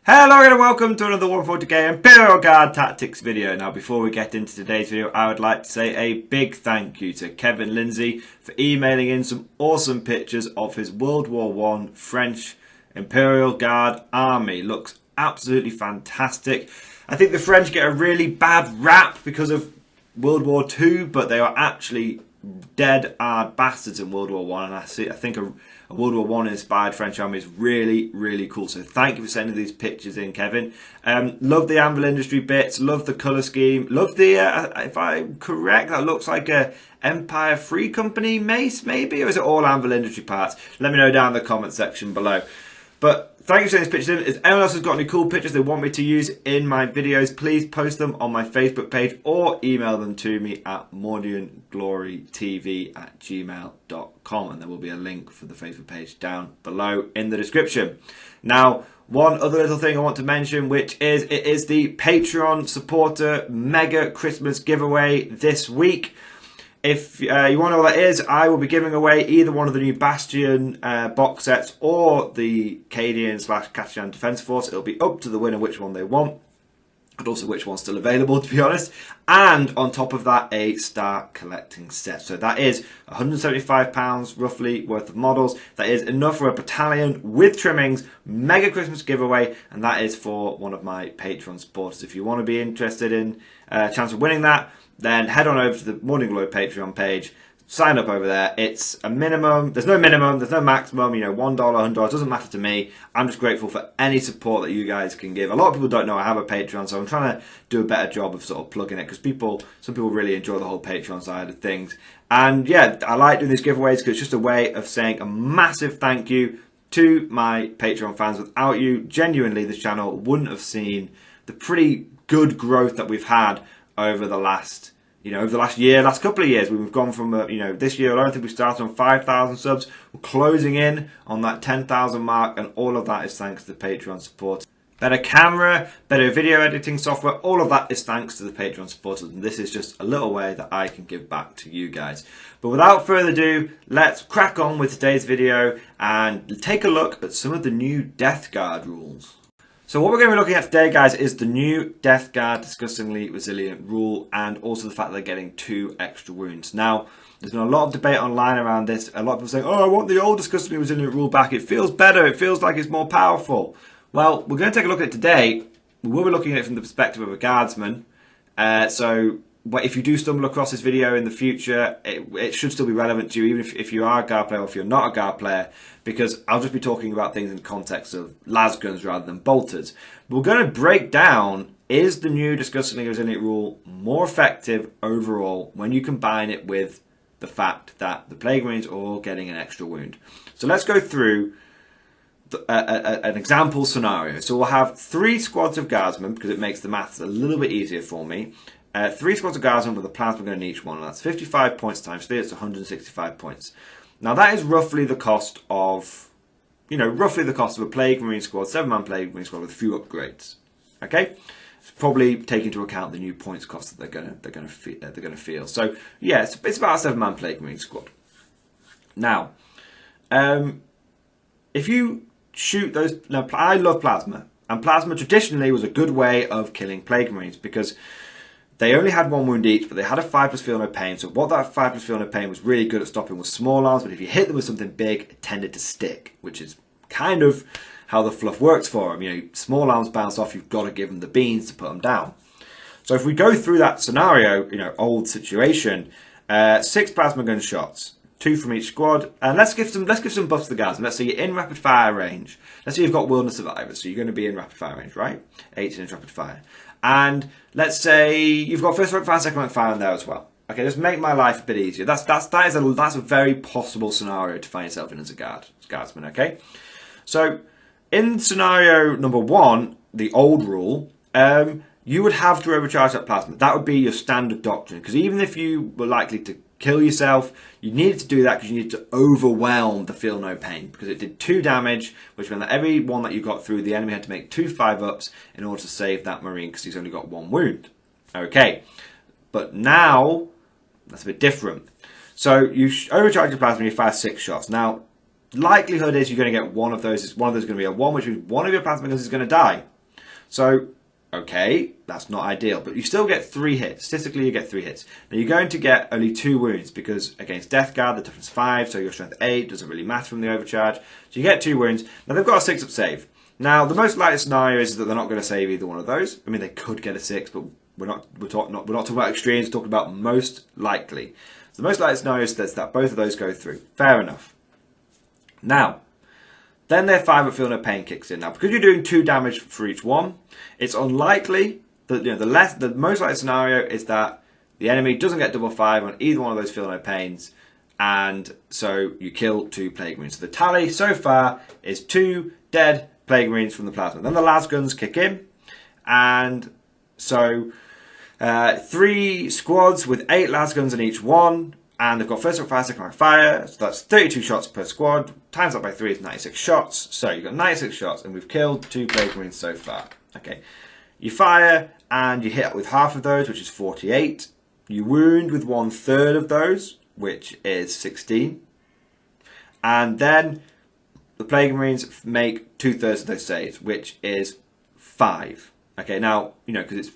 Hello and welcome to another 140k Imperial Guard Tactics video. Now before we get into today's video, I would like to say a big thank you to Kevin Lindsay for emailing in some awesome pictures of his World War I French Imperial Guard army. Looks absolutely fantastic. I think the French get a really bad rap because of World War II, but they are actually dead hard bastards in World War I, and I think a World War I inspired French army is really cool. So thank you for sending these pictures in, Kevin. Love the anvil industry bits, love the colour scheme, love the, if I'm correct, that looks like a Empire Free Company mace maybe, or is it all anvil industry parts? Let me know down in the comment section below. But thank you for sending these pictures in. If anyone else has got any cool pictures they want me to use in my videos, please post them on my Facebook page or email them to me at mordianglorytv@gmail.com, and there will be a link for the Facebook page down below in the description. Now, one other little thing I want to mention, which is it is the Patreon supporter mega Christmas giveaway this week. If you want to know what that is, I will be giving away either one of the new Bastion box sets or the Cadian/Catalan Defence Force. It'll be up to the winner which one they want, and also which one's still available, to be honest. And on top of that, a start collecting set. So that is £175 roughly worth of models. That is enough for a battalion with trimmings, mega Christmas giveaway, and that is for one of my Patreon supporters. If you want to be interested in a chance of winning that, then head on over to the Morning Glory Patreon page, sign up over there. It's a minimum, there's no minimum, there's no maximum, you know, $1, $100, doesn't matter to me. I'm just grateful for any support that you guys can give. A lot of people don't know I have a Patreon, so I'm trying to do a better job of sort of plugging it, because some people really enjoy the whole Patreon side of things. And yeah, I like doing these giveaways because it's just a way of saying a massive thank you to my Patreon fans. Without you, genuinely, this channel wouldn't have seen the pretty good growth that we've had over the last, last couple of years. We've gone from, this year alone, I think we started on 5,000 subs. We're closing in on that 10,000 mark, and all of that is thanks to the Patreon support. Better camera, better video editing software, all of that is thanks to the Patreon supporters, and this is just a little way that I can give back to you guys. But without further ado, let's crack on with today's video and take a look at some of the new Death Guard rules. So what we're going to be looking at today, guys, is the new Death Guard Disgustingly Resilient rule, and also the fact that they're getting 2 extra wounds. Now, there's been a lot of debate online around this. A lot of people saying, oh, I want the old Disgustingly Resilient rule back. It feels better. It feels like it's more powerful. Well, we're going to take a look at it today. We will be looking at it from the perspective of a guardsman. So if you do stumble across this video in the future, it should still be relevant to you, even if you are a guard player or if you're not a guard player, because I'll just be talking about things in the context of lasguns rather than bolters. We're going to break down, is the new Disgustingly Resilient rule more effective overall when you combine it with the fact that the Plague Marines are all getting an extra wound. So let's go through an example scenario. So we'll have 3 squads of guardsmen, because it makes the maths a little bit easier for me. 3 squads of guardsmen with a plasma gun in each one, and that's 55 points times 3, it's 165 points. Now that is roughly the cost of, a Plague Marine squad, 7-man Plague Marine squad with a few upgrades. Okay, it's probably take into account the new points cost that they're going to feel. So yeah, it's about a 7-man Plague Marine squad. Now, if you shoot those, now I love plasma, and plasma traditionally was a good way of killing Plague Marines because they only had 1 wound each, but they had a 5+ feel no pain. So what that 5+ feel no pain was really good at stopping was small arms, but if you hit them with something big, it tended to stick, which is kind of how the fluff works for them. You know, small arms bounce off, you've got to give them the beans to put them down. So if we go through that scenario, old situation, 6 plasma gun shots, 2 from each squad, and let's give some buffs to the guards. Let's say you're in rapid fire range. Let's say you've got wilderness survivors, so you're going to be in rapid fire range, right? 18 inch rapid fire. And let's say you've got first rank fire, second rank fire in there as well. Okay, just make my life a bit easier. That's a very possible scenario to find yourself in as a guardsman. Okay, so in scenario number 1, the old rule, you would have to overcharge that plasma. That would be your standard doctrine, because even if you were likely to kill yourself, you needed to do that because you needed to overwhelm the feel no pain, because it did 2 damage, which meant that every one that you got through, the enemy had to make 2 5-ups in order to save that Marine, because he's only got 1 wound. Okay, but now that's a bit different. So you overcharge your plasma and you fire 6 shots. Now, likelihood is you're going to get one of those. One of those is going to be a 1, which means one of your plasma guns is going to die. So, okay, that's not ideal, but you still get 3 hits. Statistically, you get 3 hits. Now, you're going to get only 2 wounds because against Death Guard, the toughness 5, so your strength 8 doesn't really matter from the overcharge. So you get 2 wounds. Now, they've got a 6-up save. Now, the most likely scenario is that they're not going to save either one of those. I mean, they could get a 6, but we're not talking about extremes. We're talking about most likely. So the most likely scenario is that both of those go through. Fair enough. Now, then their 5-up feel no pain kicks in. Now, because you're doing 2 damage for each one, it's unlikely that the most likely scenario is that the enemy doesn't get double 5 on either one of those feel no pains, and so you kill 2 Plague Marines. So the tally so far is 2 dead Plague Marines from the plasma. Then the las guns kick in, and so 3 squads with 8 las guns in each one, and they've got first round fire, second round fire, so that's 32 shots per squad, times that by 3 is 96 shots, so you've got 96 shots, and we've killed 2 Plague Marines so far. Okay, you fire, and you hit with half of those, which is 48, you wound with 1/3 of those, which is 16, and then the Plague Marines make 2/3 of those saves, which is 5. Okay, now, because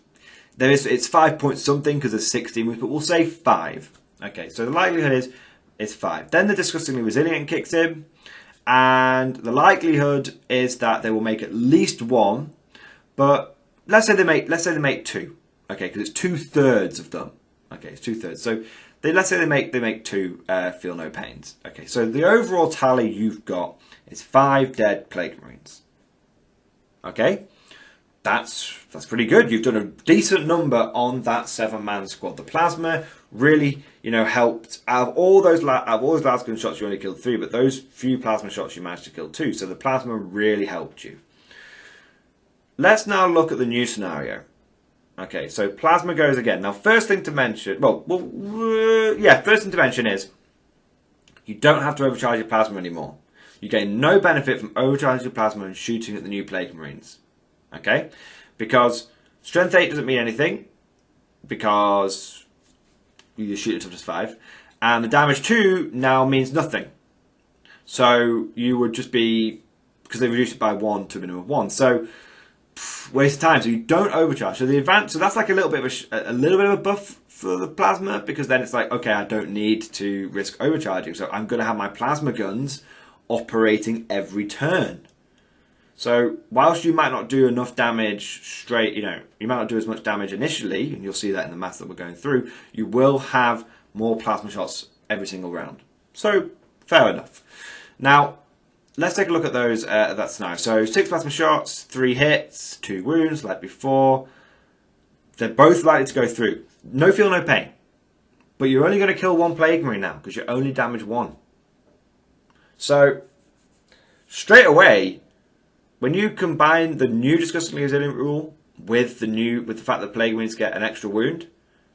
it's 5 point something because there's 16 moves, but we'll say 5. Okay, so the likelihood is it's 5. Then the Disgustingly Resilient kicks in, and the likelihood is that they will make at least 1, but let's say they make 2. Okay, because it's 2/3 of them. Okay, it's 2/3. So let's say they make 2 feel no pains. Okay, so the overall tally you've got is 5 dead Plague Marines. Okay, that's pretty good. You've done a decent number on that 7-man squad. The plasma really, helped. Out of all those las gun shots, you only killed 3, but those few plasma shots you managed to kill 2. So the plasma really helped you. Let's now look at the new scenario. Okay, so plasma goes again. Now, first thing to mention is you don't have to overcharge your plasma anymore. You gain no benefit from overcharging your plasma and shooting at the new Plague Marines. Okay? Because strength 8 doesn't mean anything, because you shoot at toughness 5, and the damage 2 now means nothing. So you would just be, because they reduced it by 1 to a minimum of 1. So waste of time. So you don't overcharge. So that's like a little bit of a buff for the plasma, because then it's like, okay, I don't need to risk overcharging. So I'm going to have my plasma guns operating every turn. So whilst you might not do enough damage straight, you might not do as much damage initially, and you'll see that in the math that we're going through, you will have more plasma shots every single round. So fair enough. Now, let's take a look at those that scenario. So 6 plasma shots, 3 hits, 2 wounds, like before. They're both likely to go through. No feel, no pain. But you're only going to kill 1 Plague Marine now, because you only damage 1. So, straight away, when you combine the new Disgustingly Resilient rule with the fact that Plague Marines get an extra wound,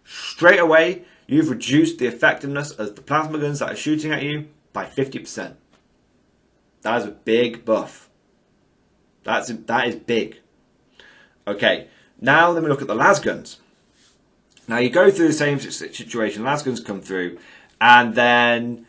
straight away, you've reduced the effectiveness of the plasma guns that are shooting at you by 50%. That is a big buff. That is big. Okay, now then we look at the las guns. Now you go through the same situation. Las guns come through, and then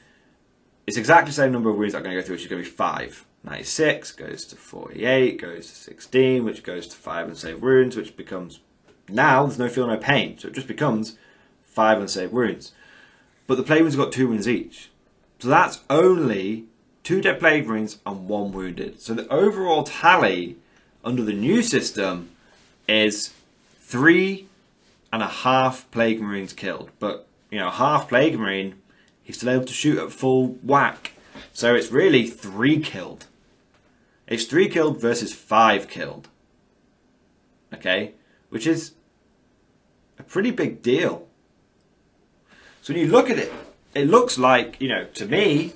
it's exactly the same number of wounds that are going to go through, which is going to be 5. 96 goes to 48, goes to 16, which goes to 5 unsaved wounds, which becomes, now there's no feel, no pain, so it just becomes 5 unsaved wounds. But the Plague Marines have got 2 wounds each. So that's only 2 dead Plague Marines and 1 wounded. So the overall tally under the new system is 3.5 Plague Marines killed. But, half Plague Marine, he's still able to shoot at full whack. So it's really 3 killed. It's 3 killed versus 5 killed. Okay? Which is a pretty big deal. So when you look at it, it looks like, to me,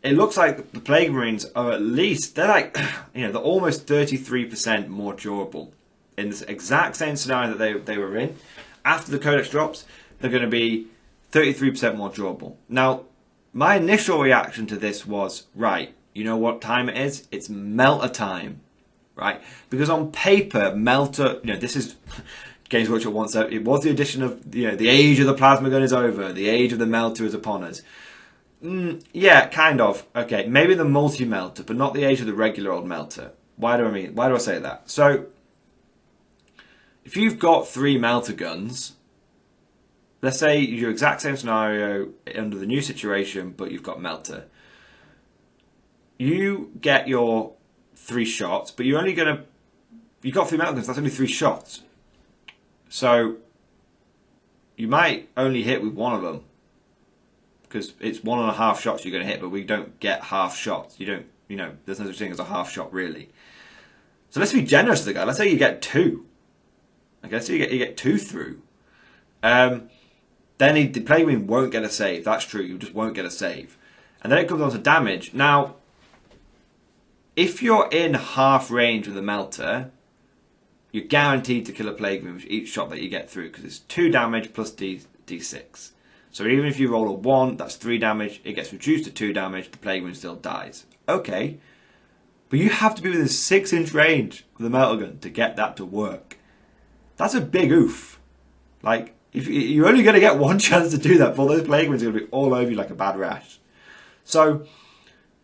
it looks like the Plague Marines are at least, they're like, they're almost 33% more durable. In this exact same scenario that they were in, after the Codex drops, they're going to be 33% more durable. Now, my initial reaction to this was, right, you know what time it is? It's melter time, right? Because on paper, melter, this is, Games Workshop once said, it was the addition of, the age of the plasma gun is over, the age of the melter is upon us. Yeah, kind of. Okay, maybe the multi-melter, but not the age of the regular old melter. Why do I say that? So, if you've got 3 melter guns, let's say your exact same scenario under the new situation, but you've got melter. You get your 3 shots, but you're only gonna, you've got 3 melter guns, that's only 3 shots. So you might only hit with 1 of them, because it's 1.5 shots you're going to hit, but we don't get half shots. You don't, you know, there's no such thing as a half shot really. So let's be generous to the guy. Let's say you get 2. Okay, so you get 2 through. Then the Plague Marine won't get a save. That's true. You just won't get a save. And then it comes on to damage. Now, if you're in half range with a melter, you're guaranteed to kill a Plague Marine with each shot that you get through, because it's 2 damage plus D6. So even if you roll a 1, that's 3 damage. It gets reduced to 2 damage. The Plague Marine still dies. Okay, but you have to be within 6-inch range of the melter gun to get that to work. That's a big oof. Like, if you're only going to get 1 chance to do that, but those Plague Marines are going to be all over you like a bad rash. So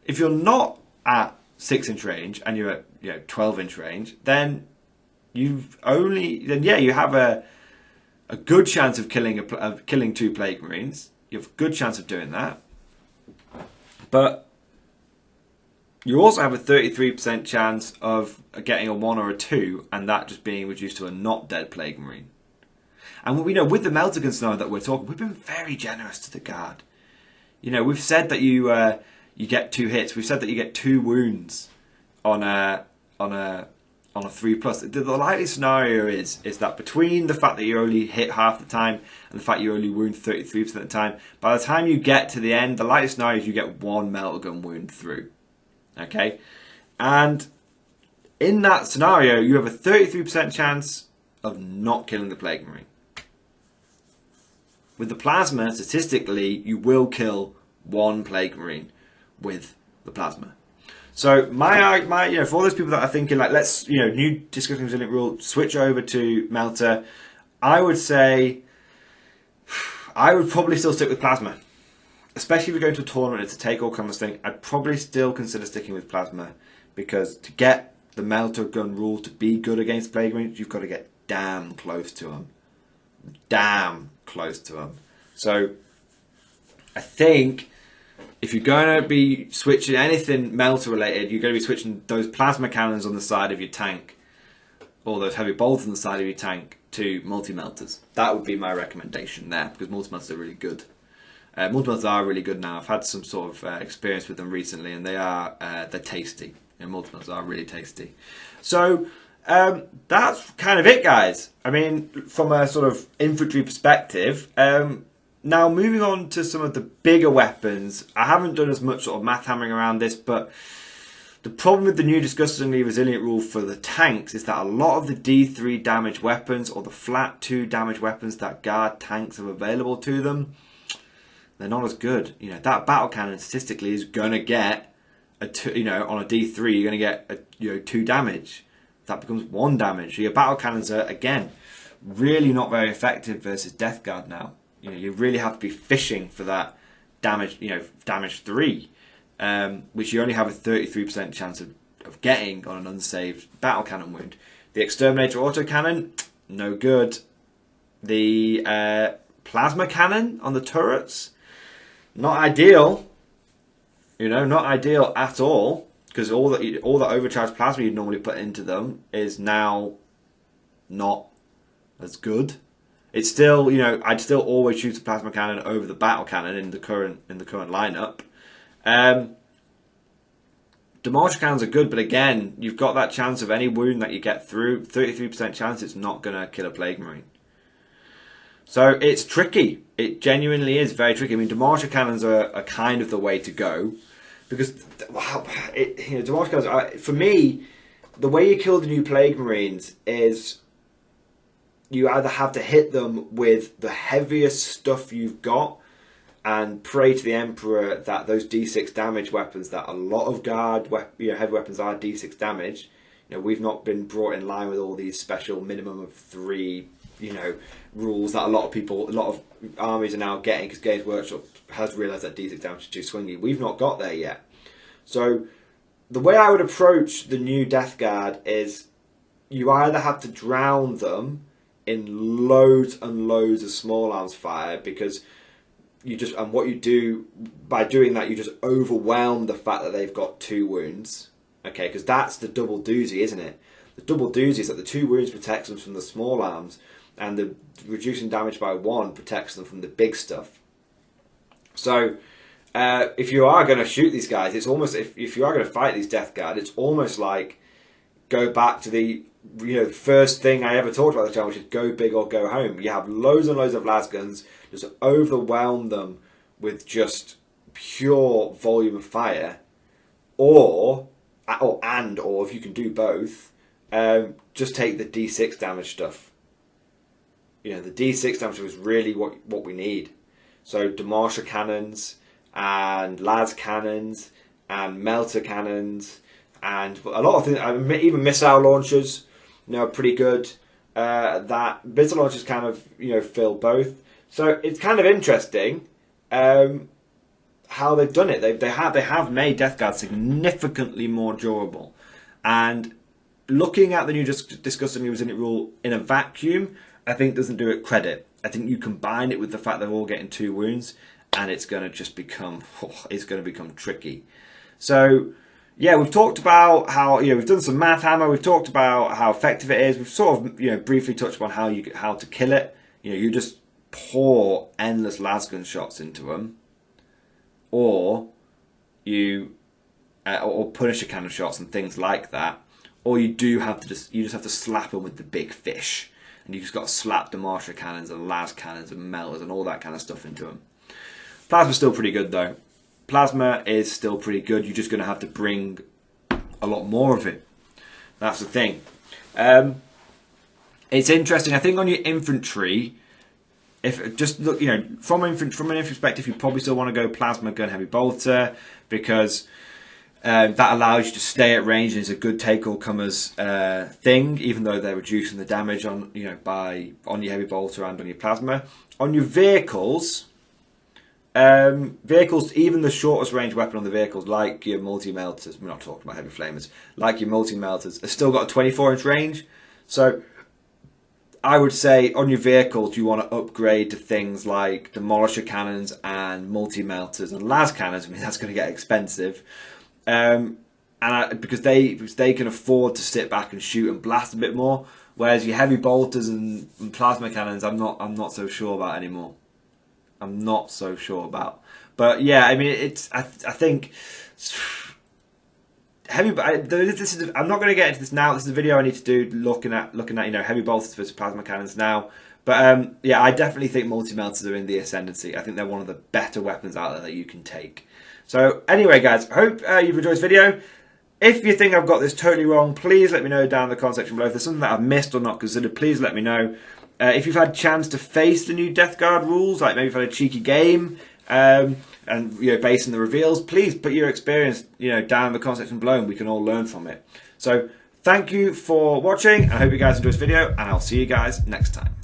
if you're not at 6-inch range and you're at 12-inch range, then you have a good chance of killing 2 Plague Marines. You have a good chance of doing that. But you also have a 33% chance of getting a 1 or a 2, and that just being reduced to a not dead Plague Marine. And we know with the melter gun scenario that we're talking, we've been very generous to the guard. You know, we've said that you get 2 hits. We've said that you get 2 wounds on a 3+. The likely scenario is that between the fact that you only hit half the time and the fact you only wound 33% of the time, by the time you get to the end, the likely scenario is you get 1 melter gun wound through. Okay, and in that scenario, you have a 33% chance of not killing the Plague Marine. With the plasma, statistically, you will kill 1 Plague Marine with the plasma. So my for all those people that are thinking like, let's, new discussing resilient rule, switch over to melter, I would say I would probably still stick with plasma. Especially if you're going to a tournament, it's a take-all kind of thing, I'd probably still consider sticking with plasma, because to get the melter gun rule to be good against Plague Marines, you've got to get damn close to them. Damn close to them. So I think if you're going to be switching anything melter related, you're going to be switching those plasma cannons on the side of your tank, or those heavy bolts on the side of your tank, to multi-melters. That would be my recommendation there, because multi-melters are really good. Multi-melters are really good now. I've had some sort of experience with them recently, and they're tasty. Multi-melters are really tasty. So that's kind of it, guys. I mean, from a sort of infantry perspective. Now, moving on to some of the bigger weapons. I haven't done as much sort of math hammering around this, but the problem with the new disgustingly resilient rule for the tanks is that a lot of the D3 damage weapons, or the flat 2 damage weapons that guard tanks have available to them, they're not as good. That battle cannon statistically is going to get a 2, on a D3 you're going to get 2 damage. That becomes 1 damage. So your battle cannons are, again, really not very effective versus Death Guard now. You really have to be fishing for that damage, damage 3, which you only have a 33% chance of getting on an unsaved battle cannon wound. The Exterminator autocannon, no good. The plasma cannon on the turrets, not ideal. Not ideal at all, because all that overcharged plasma you'd normally put into them is now not as good. It's still, I'd still always choose the plasma cannon over the battle cannon in the current lineup. Demolition cannons are good, but again, you've got that chance of any wound that you get through, 33% chance it's not going to kill a Plague Marine. So it's tricky. It genuinely is very tricky. I mean, Demolisher cannons are kind of the way to go, because Demolisher cannons are, for me, the way you kill the new Plague Marines is you either have to hit them with the heaviest stuff you've got and pray to the Emperor that those D6 damage weapons, that a lot of guard heavy weapons are D6 damage. We've not been brought in line with all these special minimum of 3 rules that a lot of armies are now getting, because Games Workshop has realised that D6 damage is too swingy. We've not got there yet. So the way I would approach the new Death Guard is you either have to drown them in loads and loads of small arms fire, because and what you do by doing that, you just overwhelm the fact that they've got 2 wounds. Okay, because that's the double doozy, isn't it? The double doozy is that the 2 wounds protects them from the small arms, and the reducing damage by 1 protects them from the big stuff. So if you are going to shoot these guys, it's almost, if you are going to fight these Death Guard, it's almost like go back to the first thing I ever talked about the channel, which is go big or go home. You have loads and loads of las guns, just overwhelm them with just pure volume of fire, or if you can do both, just take the D6 damage stuff. The D6 damage is really what we need. So Demartia cannons and las cannons and melter cannons and a lot of things, even missile launchers, pretty good. That missile launchers kind of fill both. So it's kind of interesting how they've done it. They have made Death Guard significantly more durable. And looking at the new Disgusting New Resilient rule in a vacuum, I think doesn't do it credit. I think you combine it with the fact they're all getting 2 wounds, and it's going to just become tricky. So yeah, we've talked about how we've done some math hammer. We've talked about how effective it is. We've sort of briefly touched on how to kill it. You just pour endless lasgun shots into them, or or Punisher cannon shots and things like that, or you just have to slap them with the big fish, and you just got to slap Demartia cannons and las cannons and melters and all that kind of stuff into them. Plasma's still pretty good though. Plasma is still pretty good. You're just going to have to bring a lot more of it. That's the thing. It's interesting. I think on your infantry, if just look, from an infantry perspective, you probably still want to go plasma gun heavy bolter, because that allows you to stay at range and is a good take all comers thing, even though they're reducing the damage on your heavy bolter and on your plasma. On your vehicles. Even the shortest range weapon on the vehicles, like your multi-melters, we're not talking about heavy flamers, like your multi-melters, have still got a 24-inch range. So I would say on your vehicles, you want to upgrade to things like demolisher cannons and multi-melters and las cannons. I mean, that's going to get expensive. Because they can afford to sit back and shoot and blast a bit more, whereas your heavy bolters and plasma cannons, I'm not so sure about anymore. I'm not so sure about, but yeah, I mean, I think heavy. I'm not going to get into this now. This is a video I need to do looking at heavy bolters versus plasma cannons now. But yeah, I definitely think multi-melters are in the ascendancy. I think they're one of the better weapons out there that you can take. So anyway, guys, I hope you've enjoyed this video. If you think I've got this totally wrong, please let me know down in the comment section below. If there's something that I've missed or not considered, please let me know. If you've had a chance to face the new Death Guard rules, like maybe you've had a cheeky game, and based on the reveals, please put your experience down in the comment section below, and we can all learn from it. So thank you for watching, and I hope you guys enjoyed this video, and I'll see you guys next time.